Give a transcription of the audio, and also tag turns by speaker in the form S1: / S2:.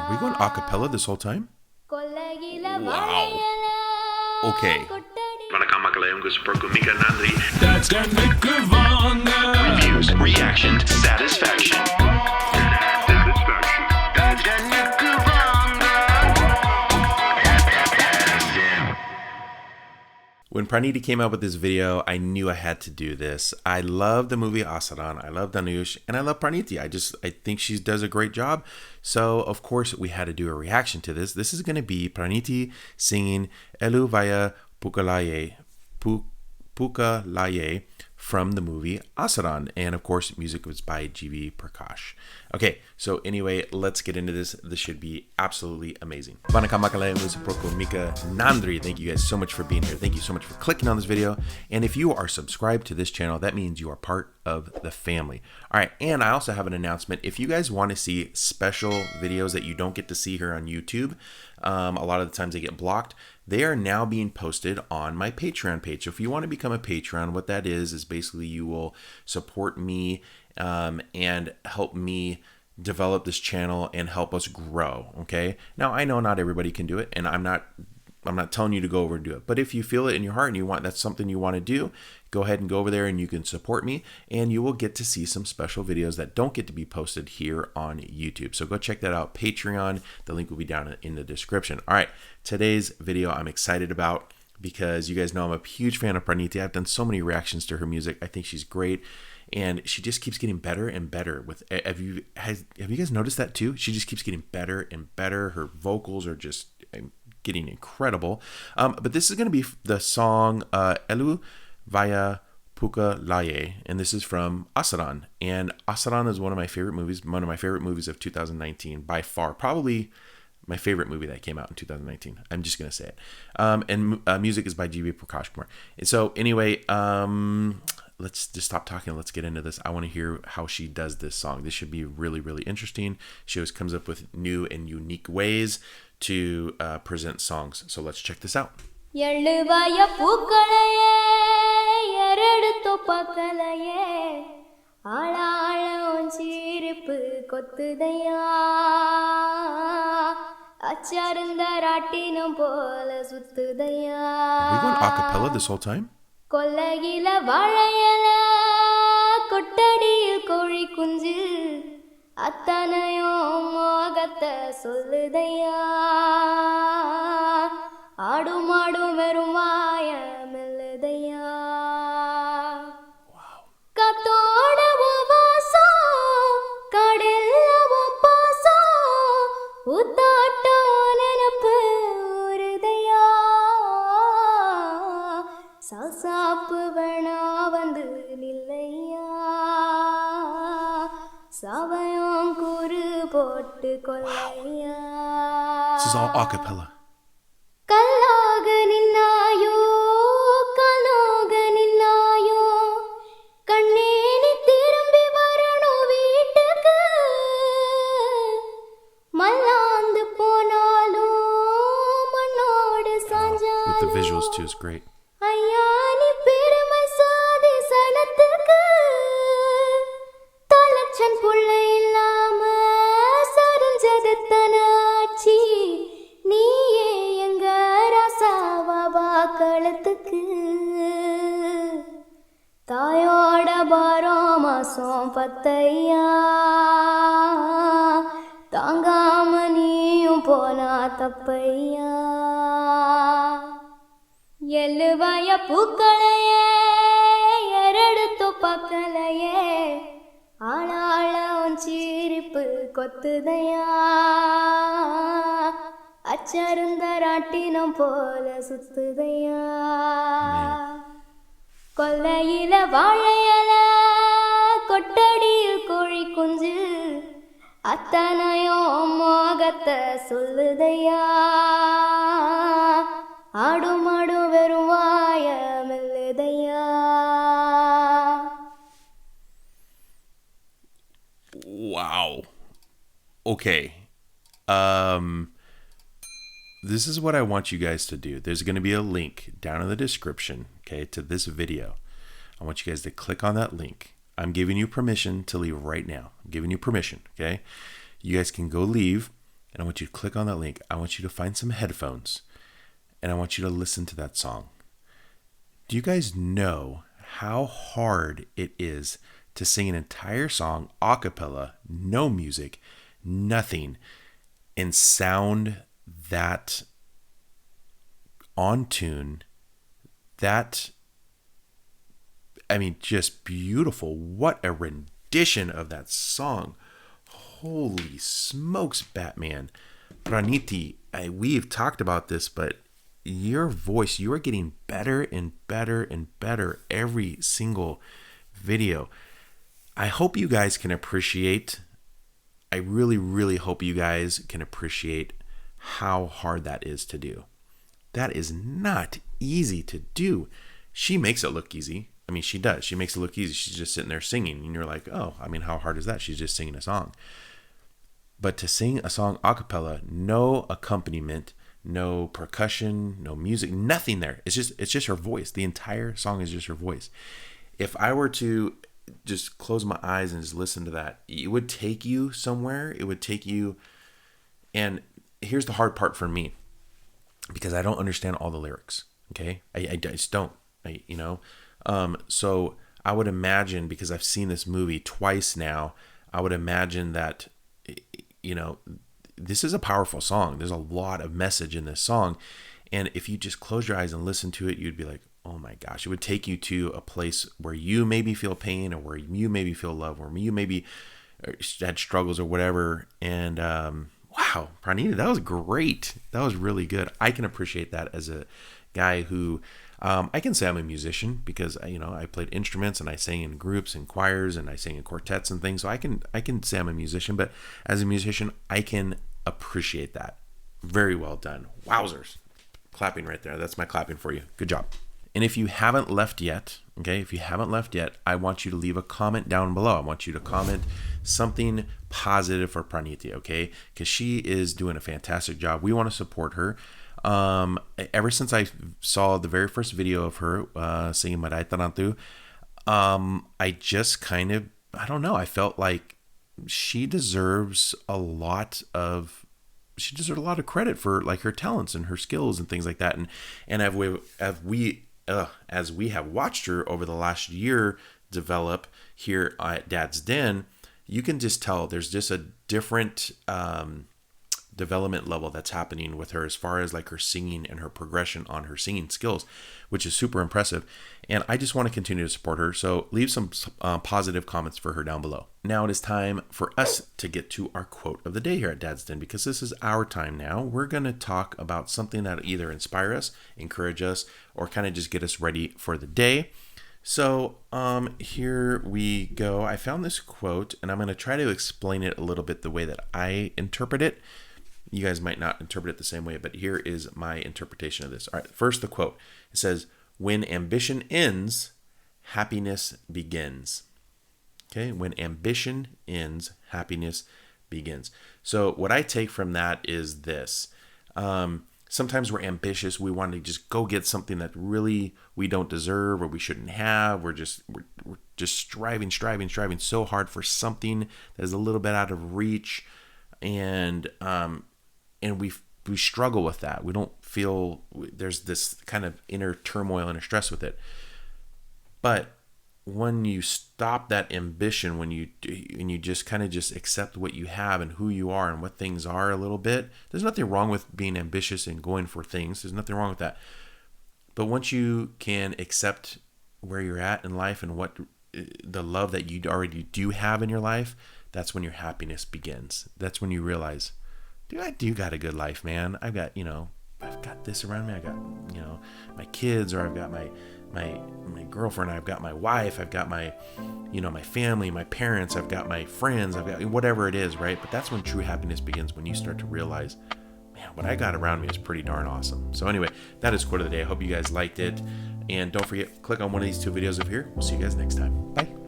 S1: Are we going a cappella this whole time? Wow. Okay.
S2: வணக்கம் மக்களே உங்க சப்போர்ட்க்கு மிக நன்றி.
S3: Reviews, reaction, satisfaction.
S1: When Praniti came out with this video, I knew I had to do this. I love the movie Asuran. I love Dhanush, and I love Praniti. I think she does a great job. So, of course, we had to do a reaction to this. This is going to be Praniti singing Ellu Vaya Pookalaye, Pookalaye from the movie Asuran. And, of course, music was by Prakash. Okay, so anyway, let's get into this. This should be absolutely amazing. Thank you guys so much for being here. Thank you so much for clicking on this video. And if you are subscribed to this channel, that means you are part of the family. All right, and I also have an announcement. If you guys want to see special videos that you don't get to see here on YouTube, a lot of the times they get blocked. They are now being posted on my Patreon page. So if you want to become a Patreon, what that is basically you will support me and help me develop this channel and help us grow. Okay. Now I know not everybody can do it, and I'm not telling you to go over and do it. But if you feel it in your heart and that's something you want to do, go ahead and go over there and you can support me, and you will get to see some special videos that don't get to be posted here on YouTube. So go check that out. Patreon. The link will be down in the description. All right. Today's video I'm excited about because you guys know I'm a huge fan of Praniti. I've done so many reactions to her music. I think she's great. And she just keeps getting better and better. Have you guys noticed that too? She just keeps getting better and better. Her vocals are just getting incredible. But this is going to be the song Ellu Vaya Pookalaye, and this is from Asuran. And Asuran is one of my favorite movies of 2019 by far. Probably my favorite movie that came out in 2019. I'm just going to say it. And music is by Prakash. So anyway, let's just stop talking. Let's get into this. I want to hear how she does this song. This should be really, really interesting. She always comes up with new and unique ways to present songs. So let's check this out.
S4: Ellu Vaya Pookalaye, eradu toppakalaye, ala ala onchirippu kottudaya, acharunda rattinam pola suttudaya.
S1: Are we going a cappella this whole time?
S4: கொல்லையில வாழையல கொட்டடியில் கோழி குஞ்சு அத்தனையும் மோகத்தை சொல்லுதையா ஆடும் ஆடும் வெறும் வாய மெல்லுதையா கத்தோட வாசம் கடல்ல பாசம் உத்தாட்டோ நினப்பு உருதையா சாப்பு வேணா வந்து நில்லையா சவயம் குரு போட்டு கொல்லையா.
S1: This is all a cappella.
S4: கல்லாக நின்னாயோ கனோக நின்னாயோ கண்ணே நீ திரும்பி வரணும் வீட்டுக்கு மல்லாந்து போனாலும் மண்ணோடு சாஞ்சாலும்.
S1: With the visuals too is great.
S4: ஐயா நீ பெருமை சாதி சனத்துக்கு தலச்சன் புள்ள இல்லாம சரிஞ்சது தனாச்சி நீயே எங்க ராசாவா களத்துக்கு தாயோட பாரம் மாசம் பத்தையா தாங்காம நீயும் போனா தப்பையா. Ellu Vaya Pookalaye, eradu toppakalaye, ala ala onchirippu kottudaya, acharunda rattinam pola suttudaya. கொல்லையில வாழையல கொட்டடியில் கோழி குஞ்சு அத்தனையும் மோகத்தை சொல்லுதையா ஆடும் ஆடும் வெறும் வாய மெல்லுதையா.
S1: Wow. Okay. This is what I want you guys to do. There's going to be a link down in the description, okay, to this video. I want you guys to click on that link. I'm giving you permission to leave right now. I'm giving you permission, okay? You guys can go leave, and I want you to click on that link. I want you to find some headphones, and I want you to listen to that song. Do you guys know how hard it is to sing an entire song a cappella, no music, nothing, and sound that on tune, that, I mean, just beautiful. What a rendition of that song. Holy smokes, Batman. Praniti, we've talked about this, but your voice, you are getting better and better and better every single video. I hope you guys can appreciate, I really, really hope you guys can appreciate how hard that is to do. That is not easy to do. She makes it look easy. I mean, she does. She makes it look easy. She's just sitting there singing, and you're like, oh, I mean, how hard is that? She's just singing a song. But to sing a song a cappella, no accompaniment, no percussion, no music, nothing there. It's just her voice. The entire song is just her voice. If I were to just close my eyes and just listen to that, it would take you somewhere. It would take you. And here's the hard part for me, because I don't understand all the lyrics. Okay. I just don't, so I would imagine, because I've seen this movie twice now, I would imagine that, this is a powerful song. There's a lot of message in this song. And if you just close your eyes and listen to it, you'd be like, oh my gosh, it would take you to a place where you maybe feel pain, or where you maybe feel love, or you maybe had struggles or whatever. And wow, Praniti, that was great. That was really good. I can appreciate that as a guy who, I can say I'm a musician, because I played instruments and I sang in groups and choirs and I sang in quartets and things. So I can say I'm a musician, but as a musician, I can appreciate that. Very well done. Wowzers. Clapping right there. That's my clapping for you. Good job. And if you haven't left yet, I want you to leave a comment down below. I want you to comment something positive for Praniti, okay? Because she is doing a fantastic job. We want to support her. Ever since I saw the very first video of her singing Maray Tarantu, I just kind of, I don't know, I felt like she deserves a lot of credit for like her talents and her skills and things like that. And as we have watched her over the last year develop here at Dad's Den, you can just tell there's just a different development level that's happening with her as far as like her singing and her progression on her singing skills, which is super impressive. And I just want to continue to support her. So leave some positive comments for her down below. Now it is time for us to get to our quote of the day here at Dad's Den, because this is our time now. We're going to talk about something that either inspire us, encourage us, or kind of just get us ready for the day. So here we go. I found this quote, and I'm going to try to explain it a little bit the way that I interpret it. You guys might not interpret it the same way, but here is my interpretation of this. All right, first the quote. It says, "When ambition ends, happiness begins." Okay, when ambition ends, happiness begins. So what I take from that is this. Sometimes we're ambitious. We want to just go get something that really we don't deserve or we shouldn't have. We're just striving so hard for something that is a little bit out of reach, and we struggle with that. We don't feel, there's this kind of inner turmoil and stress with it. But when you stop that ambition, when you just kind of just accept what you have and who you are and what things are a little bit, there's nothing wrong with being ambitious and going for things. There's nothing wrong with that. But once you can accept where you're at in life and what the love that you already do have in your life, that's when your happiness begins. That's when you realize, dude, I do got a good life, man. I've got this around me. I got, my kids, or I've got my girlfriend, I've got my wife, I've got my family, my parents, I've got my friends, I've got whatever it is, right? But that's when true happiness begins, when you start to realize, man, what I got around me is pretty darn awesome. So anyway, that is quote of the day. I hope you guys liked it. And don't forget, click on one of these two videos over here. We'll see you guys next time. Bye.